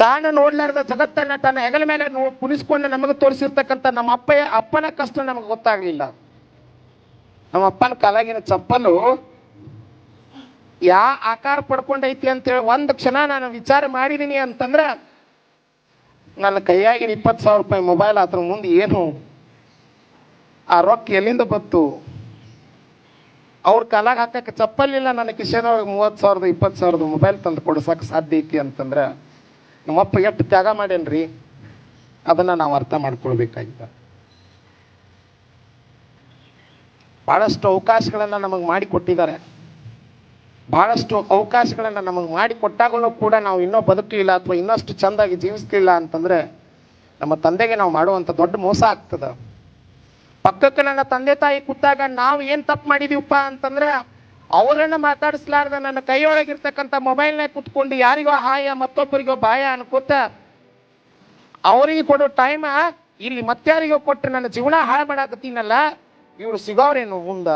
ತಾನು ನೋಡ್ಲಾರ್ದ ಜಗತ್ತನ್ನ ತನ್ನ ಹೆಗಲ ಮೇಲೆ ಕುಣಿಸ್ಕೊಂಡು ನಮಗೆ ತೋರಿಸಿರ್ತಕ್ಕಂಥ ನಮ್ಮ ಅಪ್ಪನ ಕಷ್ಟ ನಮಗೆ ಗೊತ್ತಾಗ್ಲಿಲ್ಲ. ನಮ್ಮ ಅಪ್ಪನ ಕಾಲಾಗಿನ ಚಪ್ಪಲು ಯಾ ಆಕಾರ ಪಡ್ಕೊಂಡೈತಿ ಅಂತೇಳಿ ಒಂದು ಕ್ಷಣ ನಾನು ವಿಚಾರ ಮಾಡಿದೀನಿ ಅಂತಂದ್ರ ನನ್ನ ಕೈಯಾಗಿನ 20,000 ರೂಪಾಯಿ ಮೊಬೈಲ್ ಅದ್ರ ಮುಂದೆ ಏನು ಆ ರೊಕ್ಕ ಎಲ್ಲಿಂದ ಬತ್ತು? ಅವ್ರ ಕಾಲಾಗ ಹಾಕಕ್ಕೆ ಚಪ್ಪಲಿಲ್ಲ, ನನ್ನ ಕಿಶೆನೊಳಗೆ 30,000 20,000 ಮೊಬೈಲ್ ತಂದು ಕೊಡ್ಸಕ್ಕೆ ಸಾಧ್ಯ ಐತಿ ಅಂತಂದ್ರೆ ನಮ್ಮಪ್ಪ ಎಷ್ಟು ತ್ಯಾಗ ಮಾಡೇನ್ರಿ, ಅದನ್ನ ನಾವು ಅರ್ಥ ಮಾಡ್ಕೊಳ್ಬೇಕಾಗಿತ್ತ. ಬಹಳಷ್ಟು ಅವಕಾಶಗಳನ್ನ ನಮಗೆ ಮಾಡಿಕೊಟ್ಟಿದ್ದಾರೆ. ಬಹಳಷ್ಟು ಅವಕಾಶಗಳನ್ನ ನಮಗೆ ಮಾಡಿಕೊಟ್ಟಾಗಲೂ ಕೂಡ ನಾವು ಇನ್ನೂ ಬದುಕಲಿಲ್ಲ ಅಥವಾ ಇನ್ನಷ್ಟು ಚಂದಾಗಿ ಜೀವಿಸ್ಲಿಲ್ಲ ಅಂತಂದ್ರೆ ನಮ್ಮ ತಂದೆಗೆ ನಾವು ಮಾಡುವಂಥ ದೊಡ್ಡ ಮೋಸ ಆಗ್ತದ. ಪಕ್ಕಕ್ಕೆ ನನ್ನ ತಂದೆ ತಾಯಿ ಕೂತಾಗ ನಾವು ಏನು ತಪ್ಪು ಮಾಡಿದೀವಪ್ಪ ಅಂತಂದ್ರೆ ಅವರನ್ನ ಮಾತಾಡಿಸ್ಲಾರ್ದ ನನ್ನ ಕೈಯೊಳಗಿರ್ತಕ್ಕಂಥ ಮೊಬೈಲ್ನಾಗ ಕುತ್ಕೊಂಡು ಯಾರಿಗೋ ಹಾಯ ಮತ್ತೊಬ್ಬರಿಗೋ ಬಾಯ ಅನ್ಕೋತ ಅವರಿಗೆ ಕೊಡೋ ಟೈಮ ಇಲ್ಲಿ ಮತ್ತಾರಿಗೋ ಕೊಟ್ಟು ನನ್ನ ಜೀವನ ಹಾಳು ಮಾಡಾಕತ್ತೀನಲ್ಲ, ಇವ್ರು ಸಿಗೋರೇನು ಮುಂದ?